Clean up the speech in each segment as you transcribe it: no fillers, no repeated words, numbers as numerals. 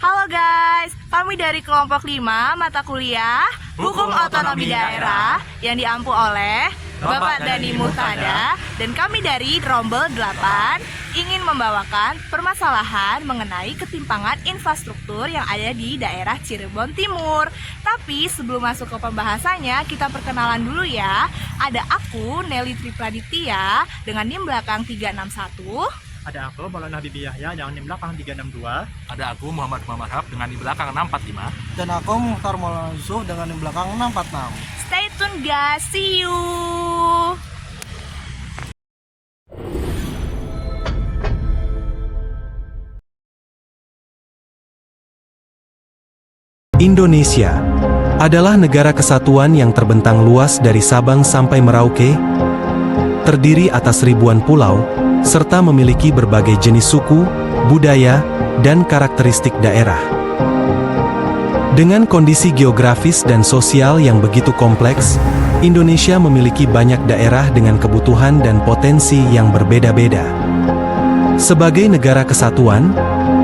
Halo guys, kami dari kelompok 5 mata kuliah Hukum Otonomi Daerah yang diampu oleh Bapak Dani Muhtada dan kami dari Rombel 8 ingin membawakan permasalahan mengenai ketimpangan infrastruktur yang ada di daerah Cirebon Timur. Tapi sebelum masuk ke pembahasannya, kita perkenalan dulu ya. Ada aku, Nelly Tripraditya, dengan NIM belakang 361. Ada aku, Maulana Habibie Yahya, dengan NIM belakang 362. Ada aku, Muhammad Harb, dengan di belakang 645. Dan aku, Muhtar Maulana Yusuf, dengan di belakang 646. Stay tune guys, see you! Indonesia adalah negara kesatuan yang terbentang luas dari Sabang sampai Merauke, terdiri atas ribuan pulau, serta memiliki berbagai jenis suku, budaya, dan karakteristik daerah. Dengan kondisi geografis dan sosial yang begitu kompleks, Indonesia memiliki banyak daerah dengan kebutuhan dan potensi yang berbeda-beda. Sebagai negara kesatuan,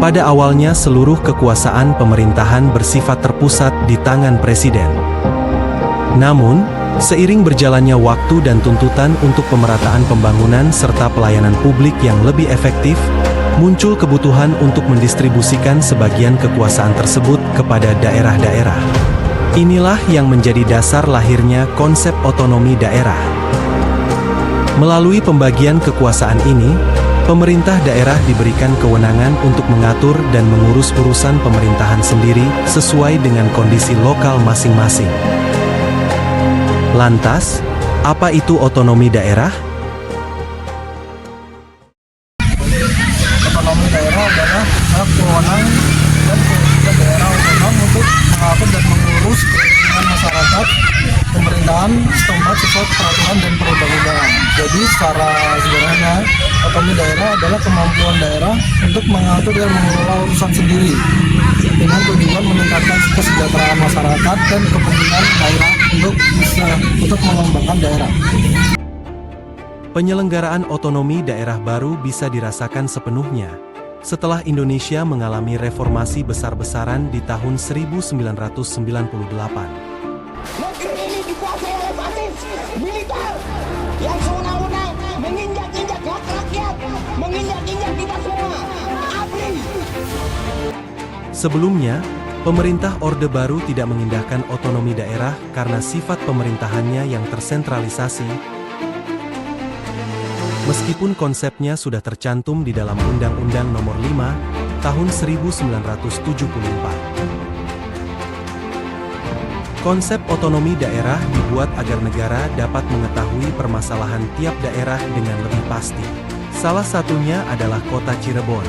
pada awalnya seluruh kekuasaan pemerintahan bersifat terpusat di tangan presiden. Namun, seiring berjalannya waktu dan tuntutan untuk pemerataan pembangunan serta pelayanan publik yang lebih efektif, muncul kebutuhan untuk mendistribusikan sebagian kekuasaan tersebut kepada daerah-daerah. Inilah yang menjadi dasar lahirnya konsep otonomi daerah. Melalui pembagian kekuasaan ini, pemerintah daerah diberikan kewenangan untuk mengatur dan mengurus urusan pemerintahan sendiri sesuai dengan kondisi lokal masing-masing. Lantas, apa itu otonomi daerah? Otonomi daerah adalah hak kewenangan dan kewajiban daerah otonom untuk mengatur dan mengurus kepentingan masyarakat pemerintahan setempat sesuai peraturan dan perundang-undangan. Jadi secara sederhana, otonomi daerah adalah kemampuan daerah untuk mengatur dan mengelola urusan sendiri dengan tujuan meningkatkan kesejahteraan masyarakat dan kepentingan daerah untuk mengembangkan daerah. Penyelenggaraan otonomi daerah baru bisa dirasakan sepenuhnya setelah Indonesia mengalami reformasi besar-besaran di tahun 1998. Negeri ini dikuasai oleh fasis militer yang sewenang-wenang menginjak-injak hak rakyat, menginjak-injak kita semua. ABRI. Sebelumnya, pemerintah Orde Baru tidak mengindahkan otonomi daerah karena sifat pemerintahannya yang tersentralisasi. Meskipun konsepnya sudah tercantum di dalam Undang-Undang Nomor 5 Tahun 1974. Konsep otonomi daerah dibuat agar negara dapat mengetahui permasalahan tiap daerah dengan lebih pasti. Salah satunya adalah Kota Cirebon.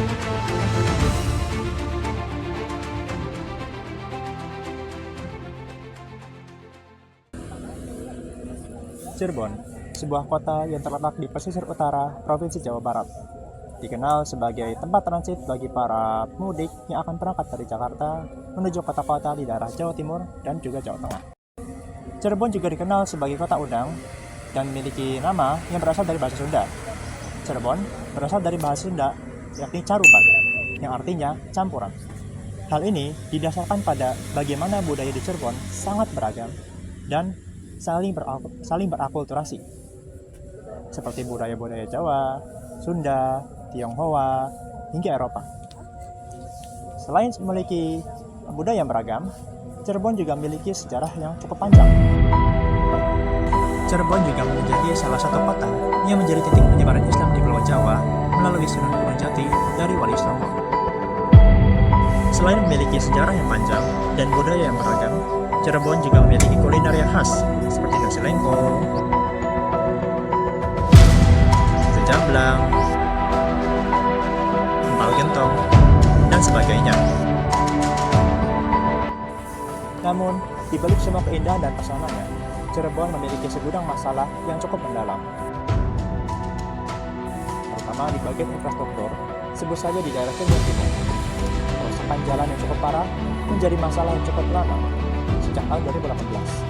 Cirebon, sebuah kota yang terletak di pesisir utara Provinsi Jawa Barat. Dikenal sebagai tempat transit bagi para pemudik yang akan berangkat dari Jakarta menuju kota-kota di daerah Jawa Timur dan juga Jawa Tengah. Cirebon juga dikenal sebagai kota udang dan memiliki nama yang berasal dari bahasa Sunda. Cirebon berasal dari bahasa Sunda, yakni caruban, yang artinya campuran. Hal ini didasarkan pada bagaimana budaya di Cirebon sangat beragam dan saling berakulturasi, seperti budaya-budaya Jawa, Sunda, Tionghoa, hingga Eropa. Selain memiliki budaya yang beragam, Cirebon juga memiliki sejarah yang cukup panjang. Cirebon juga menjadi salah satu kota yang menjadi titik penyebaran Islam di Pulau Jawa melalui Sunan Gunung Jati dari Wali Songo. Selain memiliki sejarah yang panjang dan budaya yang beragam, Cirebon juga memiliki kuliner yang khas seperti nasi lengko, jamblang, empal gentong, dan sebagainya. Namun, di balik semua keindahan dan pesonanya, Cirebon memiliki segudang masalah yang cukup mendalam. Terutama di bagian infrastruktur, sebut saja di daerah Cirebon Timur. Kerusakan jalan yang cukup parah menjadi masalah yang cukup lama, sejak tahun 2018.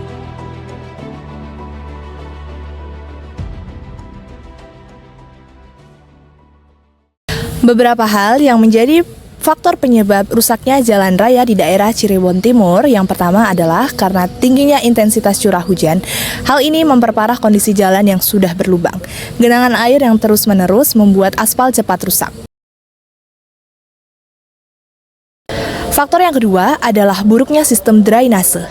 Beberapa hal yang menjadi Faktor penyebab rusaknya jalan raya di daerah Cirebon Timur yang pertama adalah karena tingginya intensitas curah hujan. Hal ini memperparah kondisi jalan yang sudah berlubang. Genangan air yang terus-menerus membuat aspal cepat rusak. Faktor yang kedua adalah buruknya sistem drainase.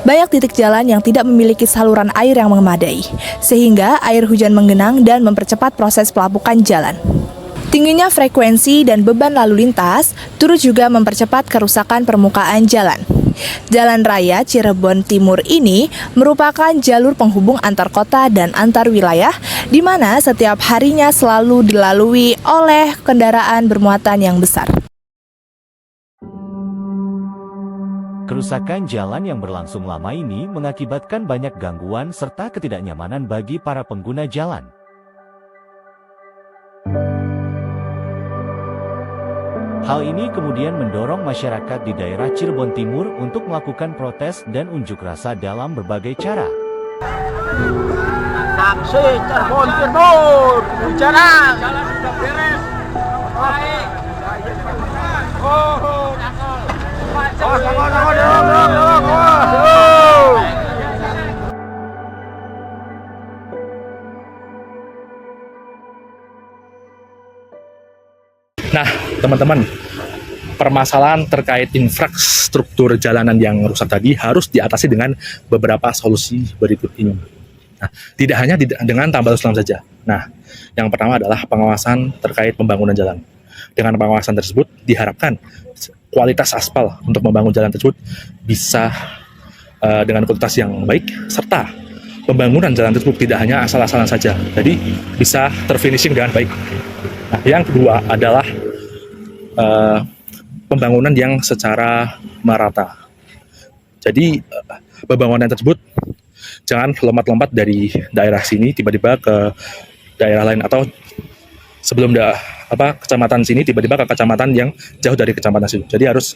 Banyak titik jalan yang tidak memiliki saluran air yang memadai, sehingga air hujan menggenang dan mempercepat proses pelapukan jalan. Tingginya frekuensi dan beban lalu lintas turut juga mempercepat kerusakan permukaan jalan. Jalan raya Cirebon Timur ini merupakan jalur penghubung antar kota dan antar wilayah, di mana setiap harinya selalu dilalui oleh kendaraan bermuatan yang besar. Kerusakan jalan yang berlangsung lama ini mengakibatkan banyak gangguan serta ketidaknyamanan bagi para pengguna jalan. Hal ini kemudian mendorong masyarakat di daerah Cirebon Timur untuk melakukan protes dan unjuk rasa dalam berbagai cara. Aksi Cirebon Timur, jalan sudah beres. Baik. Nah, teman-teman, permasalahan terkait infrastruktur jalanan yang rusak tadi harus diatasi dengan beberapa solusi berikut ini. Nah, tidak hanya dengan tambal sulam saja. Nah, yang pertama adalah pengawasan terkait pembangunan jalan. Dengan pengawasan tersebut diharapkan kualitas aspal untuk membangun jalan tersebut bisa dengan kualitas yang baik, serta pembangunan jalan tersebut tidak hanya asal-asalan saja, jadi bisa terfinishing dengan baik. Nah, yang kedua adalah pembangunan yang secara merata. Jadi pembangunan tersebut jangan lompat-lompat dari daerah sini tiba-tiba ke daerah lain, atau sebelum kecamatan sini tiba-tiba ke kecamatan yang jauh dari kecamatan situ. Jadi harus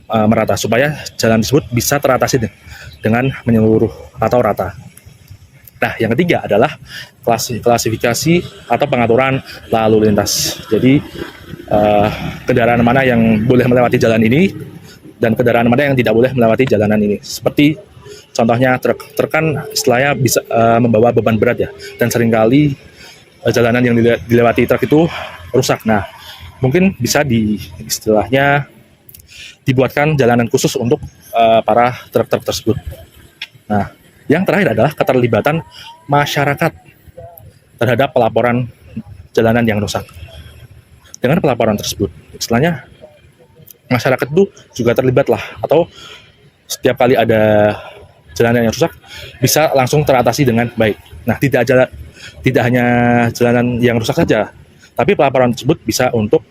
merata supaya jalan tersebut bisa teratasi dengan menyeluruh atau rata. Nah, yang ketiga adalah klasifikasi atau pengaturan lalu lintas. Jadi kendaraan mana yang boleh melewati jalan ini dan kendaraan mana yang tidak boleh melewati jalanan ini. Seperti contohnya truk kan istilahnya bisa membawa beban berat ya, dan seringkali jalanan yang dilewati truk itu rusak. Nah, mungkin bisa istilahnya dibuatkan jalanan khusus untuk para truk-truk tersebut. Nah, yang terakhir adalah keterlibatan masyarakat terhadap pelaporan jalanan yang rusak. Dengan pelaporan tersebut, istilahnya masyarakat itu juga terlibat lah, atau setiap kali ada jalanan yang rusak bisa langsung teratasi dengan baik. Nah, tidak hanya jalanan yang rusak saja, tapi pelaporan tersebut bisa untuk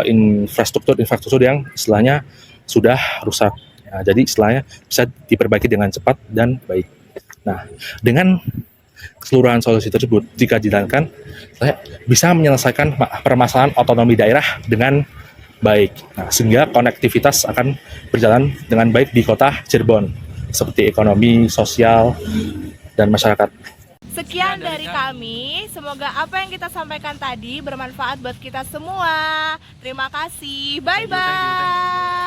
infrastruktur yang istilahnya sudah rusak. Nah, jadi istilahnya bisa diperbaiki dengan cepat dan baik. Nah, dengan keseluruhan solusi tersebut, jika dijalankan, saya bisa menyelesaikan permasalahan otonomi daerah dengan baik. Nah, sehingga konektivitas akan berjalan dengan baik di kota Cirebon, seperti ekonomi, sosial, dan masyarakat. Sekian dari kami, semoga apa yang kita sampaikan tadi bermanfaat buat kita semua. Terima kasih, bye-bye.